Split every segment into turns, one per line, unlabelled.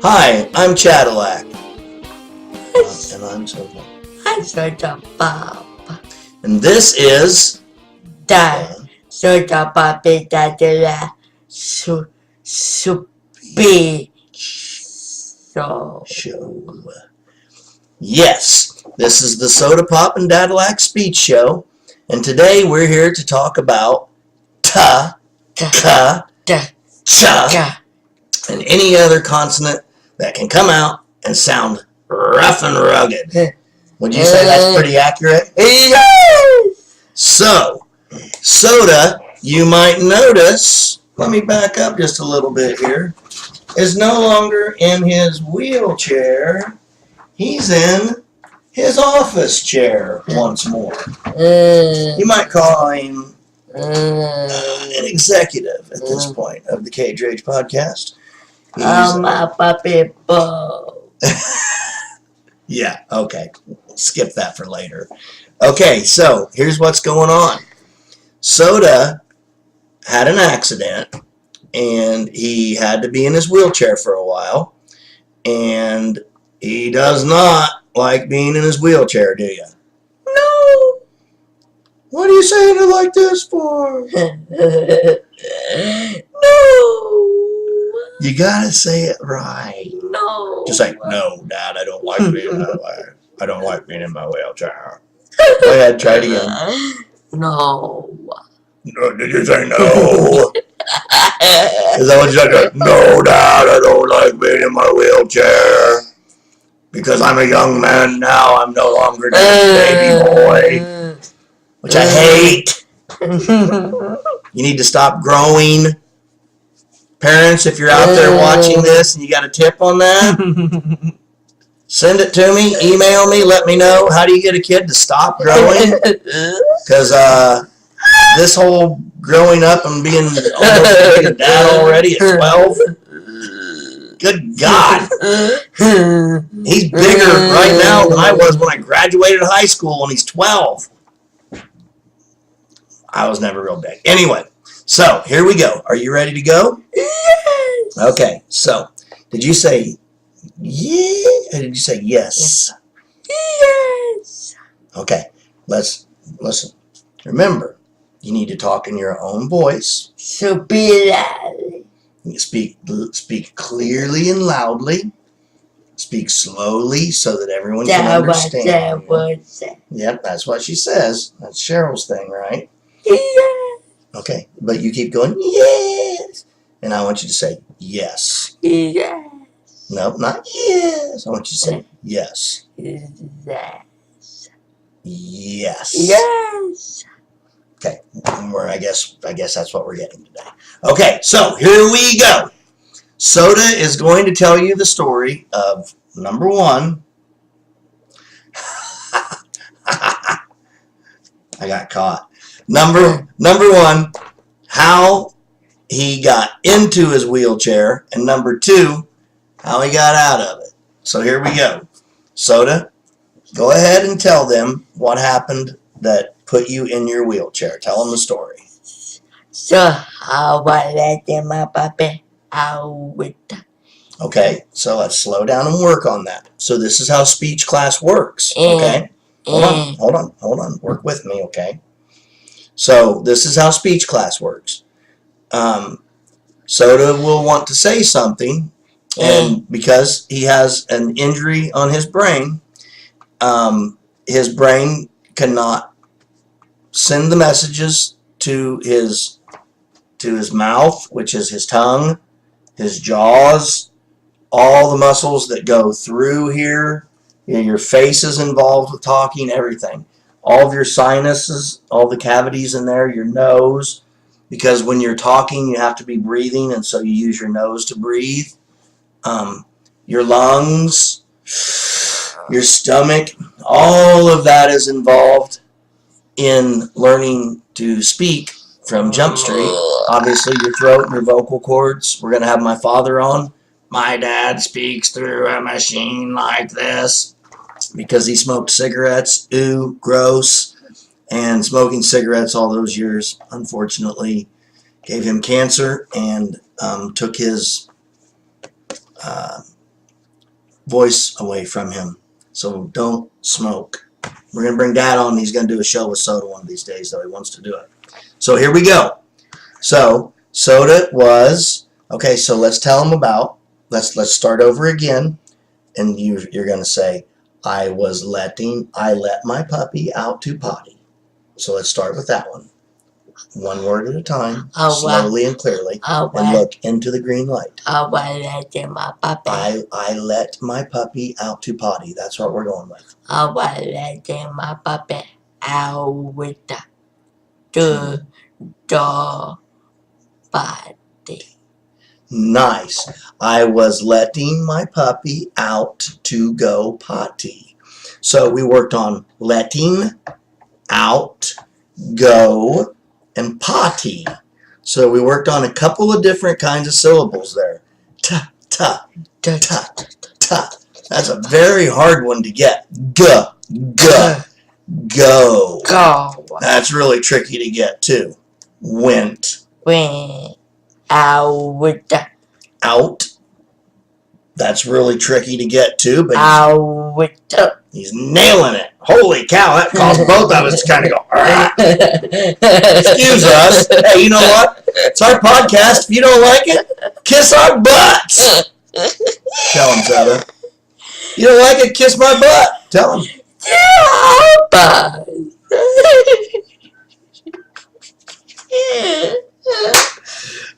Hi, I'm Cadillac. And I'm Soda.
I'm Soda Bob.
And this is
The Soda Bob Dadala Supi
Show. Yes, this is the Soda Pop and Cadillac Speech Show. And today we're here to talk about ta, ka, cha, and any other consonant that can come out and sound rough and rugged. Would you say that's pretty accurate?
Yes!
So, Soda, you might notice, let me back up just a little bit here, is no longer in his wheelchair. He's in his office chair once more. You might call him an executive at this point of the Cage Rage podcast.
My puppy Bo.
Yeah, okay. Skip that for later. Okay, so here's what's going on. Soda had an accident, and he had to be in his wheelchair for a while, and he does not like being in his wheelchair, do you?
No.
What are you saying it like this for?
No.
You gotta say it right.
No.
Just like, no, Dad, I don't like being that way. I don't like being in my wheelchair. Go ahead, try it again.
No.
No, did you say no? Is that what you said? No, Dad, I don't like being in my wheelchair. Because I'm a young man now, I'm no longer just a baby boy. Which I hate. You need to stop growing. Parents, if you're out there watching this and you got a tip on that, send it to me, email me, let me know. How do you get a kid to stop growing? Because this whole growing up and being almost a dad already at 12, good God. He's bigger right now than I was when I graduated high school, and he's 12. I was never real big. Anyway, so here we go. Are you ready to go?
Yes.
Okay, so did you say yeah or did you say yes?
Yes.
Okay, let's listen. Remember, you need to talk in your own voice.
So be loud.
Speak clearly and loudly. Speak slowly so that everyone can understand. Yep, that's what she says. That's Cheryl's thing, right?
Yes.
Okay, but you keep going, yes. And I want you to say yes.
Yes.
No, not yes. I want you to say yes.
Yes.
Yes.
Yes.
Okay, I guess that's what we're getting today. Okay, so here we go. Soda is going to tell you the story of number one. I got caught. Number one, how he got into his wheelchair, and number two, how he got out of it. So here we go. Soda, go ahead and tell them what happened that put you in your wheelchair. Tell them the story.
So how I let my puppy out.
Okay, so let's slow down and work on that. So this is how speech class works, okay? Hold on. Work with me, okay? So this is how speech class works. Soda will want to say something, and because he has an injury on his brain cannot send the messages to his mouth, which is his tongue, his jaws, all the muscles that go through here. You know, your face is involved with talking, everything. All of your sinuses, all the cavities in there, your nose, because when you're talking, you have to be breathing, and so you use your nose to breathe. Your lungs, your stomach, all of that is involved in learning to speak from Jump Street. Obviously, your throat and your vocal cords. We're going to have my father on. My dad speaks through a machine like this because he smoked cigarettes. Ooh, gross. And smoking cigarettes all those years, unfortunately, gave him cancer and took his voice away from him. So don't smoke. We're going to bring Dad on. He's going to do a show with Soda one of these days, though. He wants to do it. So here we go. So Soda was, okay, so let's tell him about, let's start over again. And you're going to say, I let my puppy out to potty. So let's start with that one. One word at a time, slowly and clearly, and look into the green light.
I let my puppy.
I let my puppy out to potty. That's what we're going with.
I let my puppy out with the potty.
Nice. I was letting my puppy out to go potty. So we worked on letting, out, go, and potty. So we worked on a couple of different kinds of syllables there. Ta, ta, ta, ta. That's a very hard one to get. G, go. That's really tricky to get too. Went.
Out with the.
Out. That's really tricky to get too, but
Out with the.
he's nailing it. Holy cow, that caused both of us to kind of go, "Argh." Excuse us. Hey, you know what? It's our podcast. If you don't like it, kiss our butts. Tell him, Soda. You don't like it, kiss my butt. Tell him.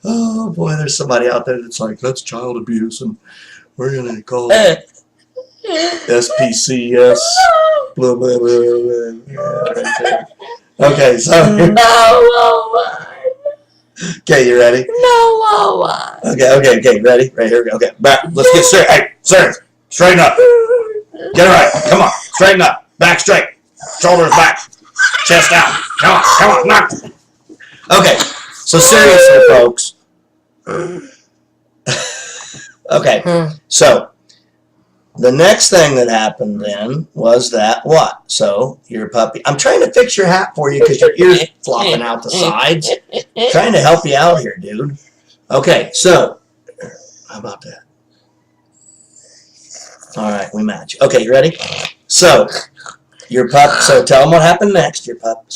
Oh boy, there's somebody out there that's like, that's child abuse, and we're going to call it SPCS. Blah, blah, blah, blah. Yeah, right there. Okay, so. Okay, you ready? Okay, ready? Right here we go. Okay, back. Let's get straight. Hey, sir, straighten up. Get it right. Come on, straighten up. Back straight. Shoulders back. Chest down. Come on, knock. Okay, so seriously, folks. Okay, so the next thing that happened then was that what? So your puppy. I'm trying to fix your hat for you because your ears flopping out the sides. Trying to help you out here, dude. Okay, so how about that? All right, we match. Okay, you ready? So your pup. So tell them what happened next. Your puppy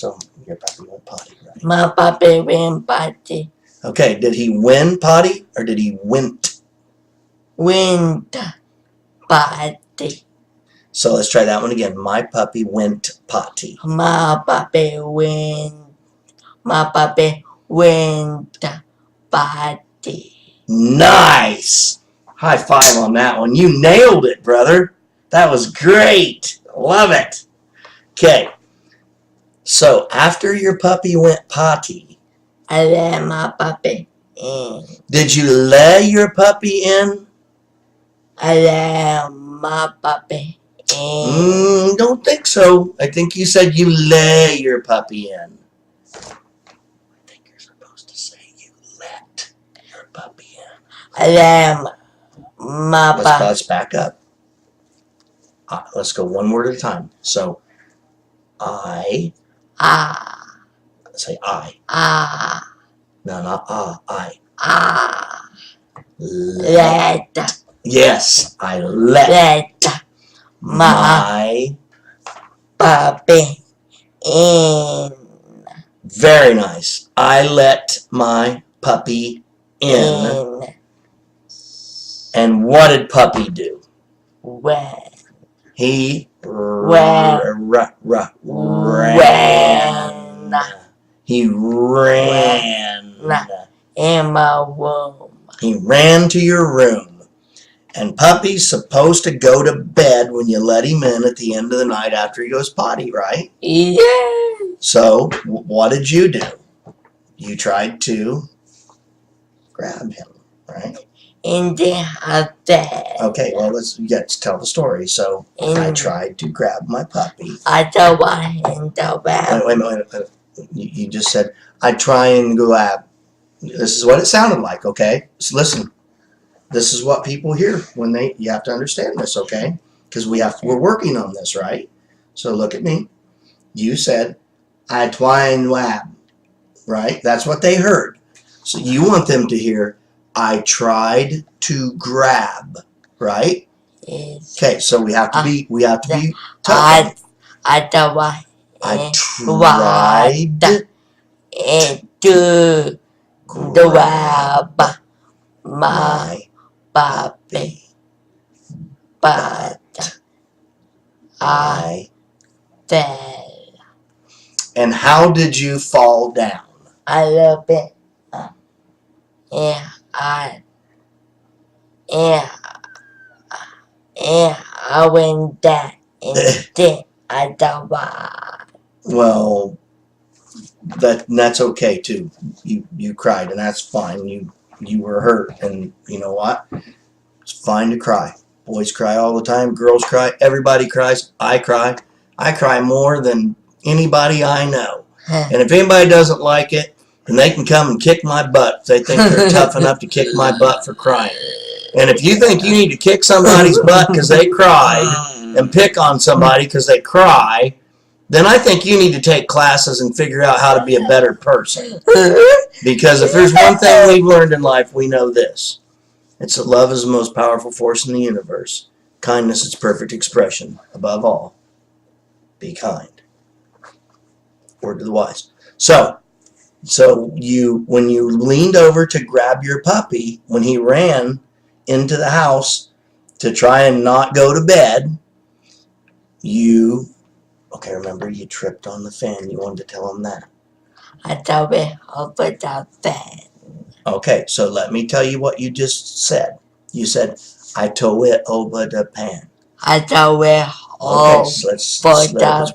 went potty, right?
My puppy went potty.
Okay, did he win potty or did he went?
Went potty.
So let's try that one again. My puppy went potty.
My puppy went potty.
Nice. High five on that one. You nailed it, brother. That was great. Love it. Okay. So after your puppy went potty,
I let my puppy in.
did you lay your puppy in?
I let my puppy in.
Don't think so. I think you said you lay your puppy in. I think you're supposed to say you let your puppy in.
I let my puppy.
Let's back up. Let's go one word at a time. So, say I. No, not I.
Let.
Yes, I let my
puppy in.
Very nice. I let my puppy in. And what did puppy do?
When.
He
Ran.
He ran.
In my room.
He ran to your room. And puppy's supposed to go to bed when you let him in at the end of the night after he goes potty, right?
Yeah.
So, what did you do? You tried to grab him, right?
In the hotel.
Okay, well, let's tell the story. So, I tried to grab my puppy.
I don't want him to grab.
Wait a minute. You just said, I try and grab. This is what it sounded like, okay? So listen. This is what people hear when you have to understand this, okay? Because we're working on this, right? So look at me. You said, I try and grab, right? That's what they heard. So you want them to hear, I tried to grab, right?
is
Okay, so we have to be tough.
I tried
I tried
to grab my
my
puppy, but I fell.
And how did you fall down?
I love it. Yeah, yeah, I went down and then I died.
Well, that's okay too. You cried, and that's fine. You were hurt, and you know what? It's fine to cry. Boys cry all the time. Girls cry. Everybody cries. I cry. I cry more than anybody I know. And if anybody doesn't like it, then they can come and kick my butt. If they think they're tough enough to kick my butt for crying. And if you think you need to kick somebody's butt because they cried and pick on somebody because they cry, then I think you need to take classes and figure out how to be a better person. Because if there's one thing we've learned in life, we know this. It's that love is the most powerful force in the universe. Kindness is perfect expression. Above all, be kind. Word to the wise. So when you leaned over to grab your puppy, when he ran into the house to try and not go to bed, remember you tripped on the fan. You wanted to tell him that.
I tried over the fan.
Okay, so let me tell you what you just said. You said, I tow it over the pan.
I tried
Okay, so let's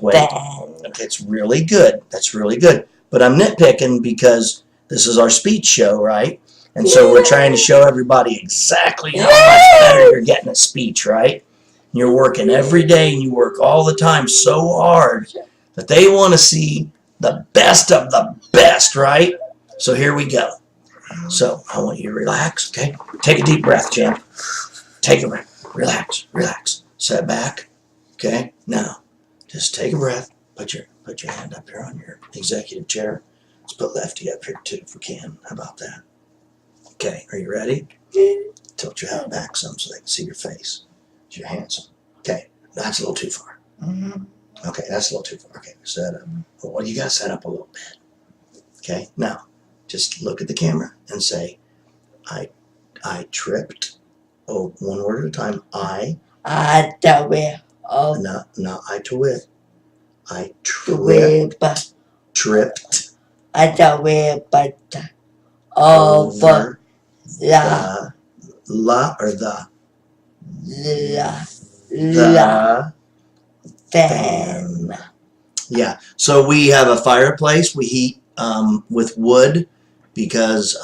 wait. Okay, it's really good. That's really good. But I'm nitpicking because this is our speech show, right? And so we're trying to show everybody exactly how much better you're getting at speech, right? You're working every day and you work all the time so hard that they want to see the best of the best, right? So here we go. So I want you to relax, okay? Take a deep breath, champ. Take a breath. Relax, relax. Set back, okay? Now, just take a breath. Put your hand up here on your executive chair. Let's put Lefty up here too if we can. How about that? Okay, are you ready? Tilt your head back some so they can see your face. You're handsome. Okay, that's a little too far. Okay, that's a little too far. Okay, set up. Well, you got to set up a little bit. Okay, now, just look at the camera and say, I tripped. Oh, one word at a time. I
tried
not I to it. I tripped.
I tried over
the fan. Yeah. So we have a fireplace. We heat with wood because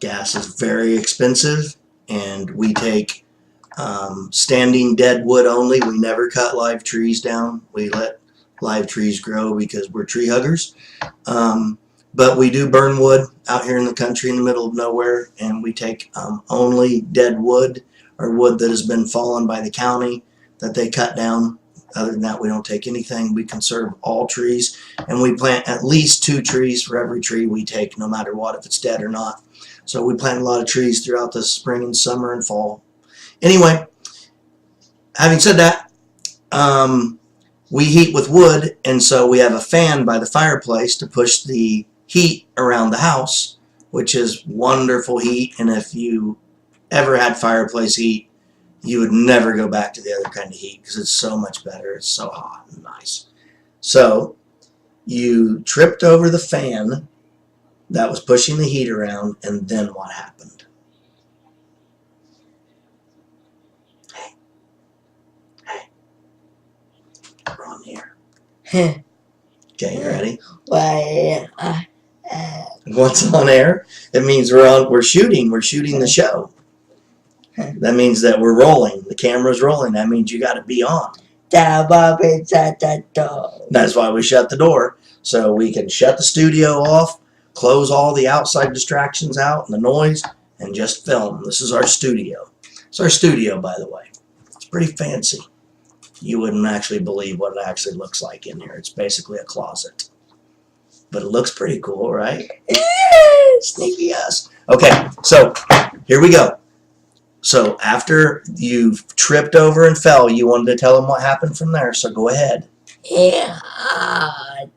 gas is very expensive, and we take standing dead wood only. We never cut live trees down. We let live trees grow because we're tree huggers. But we do burn wood out here in the country in the middle of nowhere, and we take only dead wood or wood that has been fallen by the county that they cut down. Other than that, we don't take anything. We conserve all trees, and we plant at least 2 trees for every tree we take, no matter what, if it's dead or not. So we plant a lot of trees throughout the spring and summer and fall. Anyway, having said that, we heat with wood, and so we have a fan by the fireplace to push the heat around the house, which is wonderful heat. And if you ever had fireplace heat, you would never go back to the other kind of heat because it's so much better. It's so hot and nice. So you tripped over the fan that was pushing the heat around, and then what happened? Hey, we're on the air. Okay, you ready? What's on air? It means we're shooting the show. That means that we're rolling. The camera's rolling. That means you got to be on. That's why we shut the door, so we can shut the studio off, close all the outside distractions out and the noise, and just film. This is our studio. It's our studio, by the way. It's pretty fancy. You wouldn't actually believe what it actually looks like in here. It's basically a closet. But it looks pretty cool, right? Sneaky us. Okay, so here we go. So after you tripped over and fell, you wanted to tell him what happened from there. So go ahead.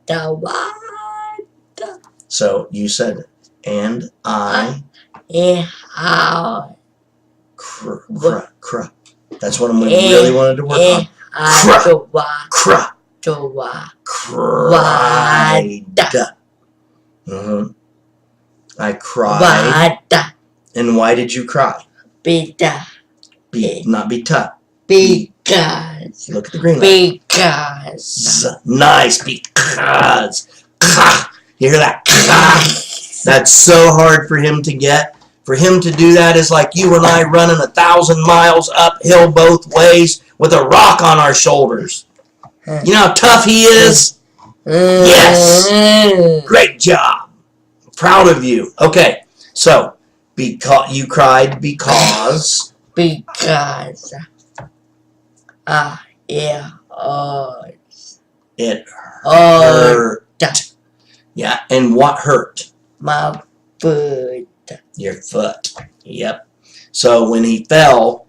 the water.
So you said, and I That's what we really wanted to work on. Cried. I cried. And why did you cry? Not beta.
Because.
Look at the green light.
Because.
Nice. Because. You hear that? That's so hard for him to get. For him to do that is like you and I running 1,000 miles uphill both ways with a rock on our shoulders. You know how tough he is? Yes. Great job. Proud of you. Okay. So, you cried because
it
hurt. Yeah, and what hurt?
My foot.
Your foot. Yep. So when he fell,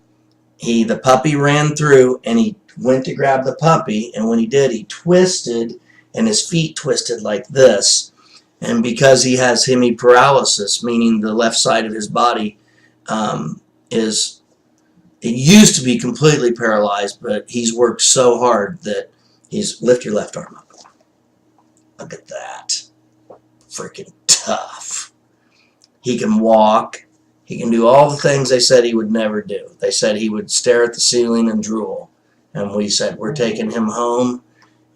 the puppy ran through and he went to grab the puppy, and when he did, he twisted and his feet twisted like this. And because he has hemiparalysis, meaning the left side of his body it used to be completely paralyzed, but he's worked so hard that lift your left arm up. Look at that. Freaking tough. He can walk. He can do all the things they said he would never do. They said he would stare at the ceiling and drool. And we said, we're taking him home,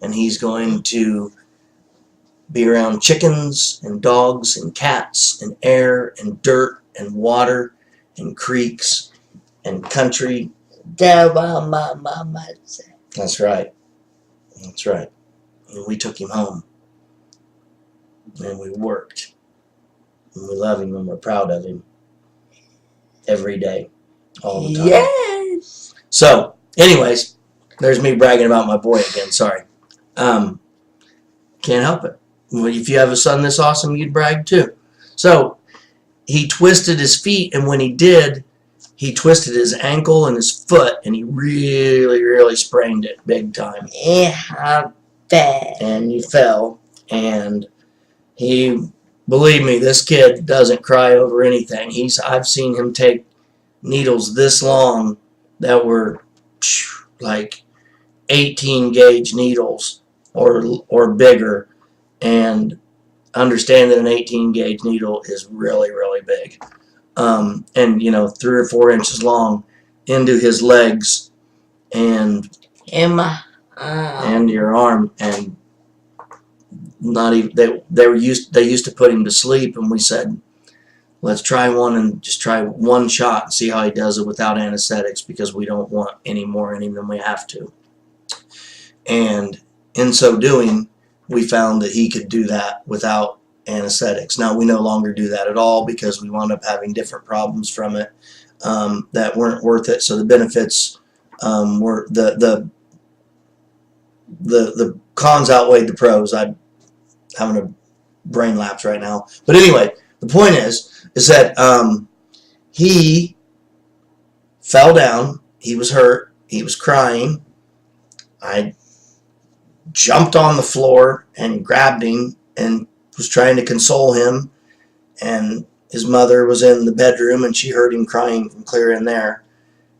and he's going to be around chickens and dogs and cats and air and dirt and water and creeks and country.
That's what my mama said.
That's right. That's right. And we took him home. And we worked. And we love him and we're proud of him. Every day. All the time.
Yes.
So, anyways, there's me bragging about my boy again. Sorry. Can't help it. If you have a son this awesome, you'd brag too. So, he twisted his feet, and when he did, he twisted his ankle and his foot, and he really, really sprained it big time.
Yeah, bad.
And he fell, and believe me, this kid doesn't cry over anything. I've seen him take needles this long that were like 18 gauge needles or bigger, and understand that an 18 gauge needle is really, really big. And 3 or 4 inches long into his legs and your arm, and not even they used to put him to sleep, and we said, let's try one and just try one shot and see how he does it without anesthetics, because we don't want any more in him than we have to. And in so doing, we found that he could do that without anesthetics. Now, we no longer do that at all because we wound up having different problems from it that weren't worth it. So the benefits were the cons outweighed the pros. I'm having a brain lapse right now. But anyway, the point is that he fell down. He was hurt. He was crying. I jumped on the floor and grabbed him and was trying to console him, and his mother was in the bedroom and she heard him crying from clear in there,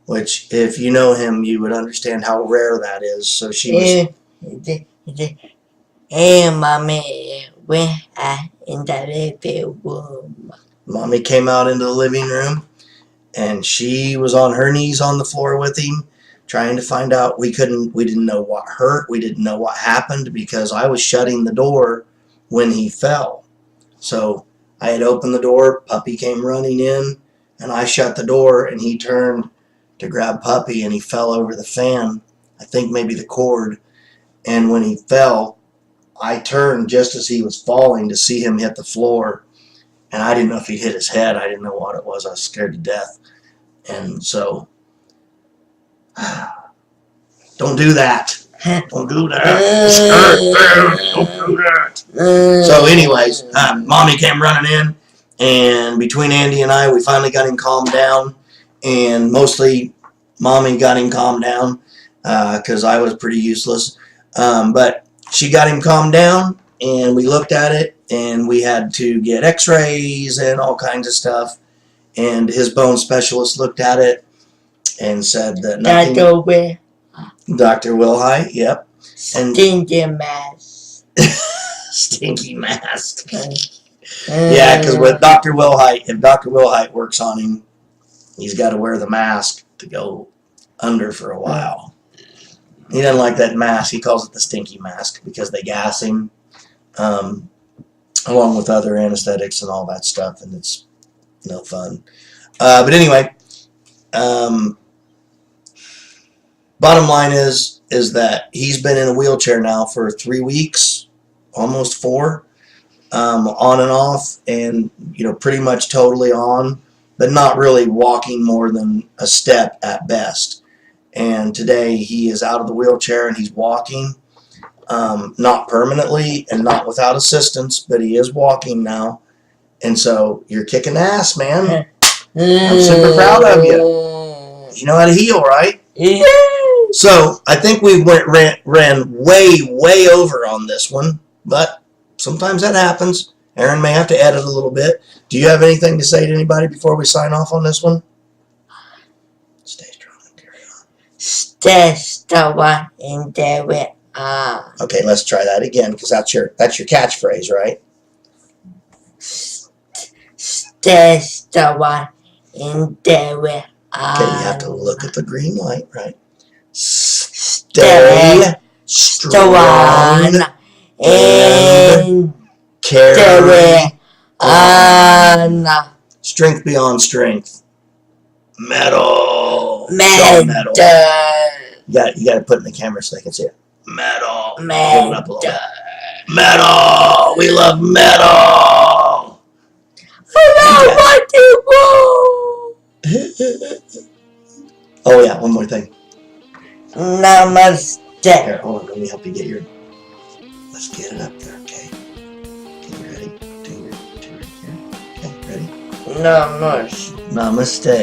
which if you know him you would understand how rare that is. So she was
Hey, mommy, when I in the living room.
Mommy came out into the living room and she was on her knees on the floor with him, trying to find out. We didn't know what hurt. We didn't know what happened because I was shutting the door when he fell. So I had opened the door, Puppy came running in, and I shut the door, and he turned to grab Puppy, and he fell over the fan, I think maybe the cord. And when he fell, I turned just as he was falling to see him hit the floor, and I didn't know if he hit his head. I didn't know what it was. I was scared to death. And so don't do that. Don't do that. Don't do that. So anyways, Mommy came running in, and between Andy and I, we finally got him calmed down, and mostly Mommy got him calmed down because I was pretty useless. But she got him calmed down, and we looked at it, and we had to get x-rays and all kinds of stuff. And his bone specialist looked at it and said that nothing. Dr. Wilhite, yep. And
Stinky mask.
stinky mask. Yeah, because with Dr. Wilhite, if Dr. Wilhite works on him, he's got to wear the mask to go under for a while. He doesn't like that mask. He calls it the stinky mask because they gas him along with other anesthetics and all that stuff, and it's no fun. But anyway, bottom line is that he's been in a wheelchair now for 3 weeks, almost 4, on and off, and pretty much totally on, but not really walking more than a step at best. And today he is out of the wheelchair and he's walking, not permanently and not without assistance, but he is walking now. And so you're kicking ass, man. I'm super proud of you. You know how to heal, right?
Yeah.
So I think we ran way over on this one, but sometimes that happens. Aaron may have to edit a little bit. Do you have anything to say to anybody before we sign off on this one? Stay strong and carry on.
Stay strong and carry on.
Okay, let's try that again because that's your catchphrase, right?
Stay strong and carry on.
Okay, you have to look at the green light, right? Stay strong and carry on. Strength beyond strength. Metal. Show metal. You got to put it in the camera so they can see it. Metal. Hold it up a little bit. Metal. We love metal. Oh yeah, one more thing.
Namaste.
Here, hold on. Let me help you get your. Let's get it up there, okay? Okay, ready? Do your right here. Okay, ready?
Namaste.
Namaste.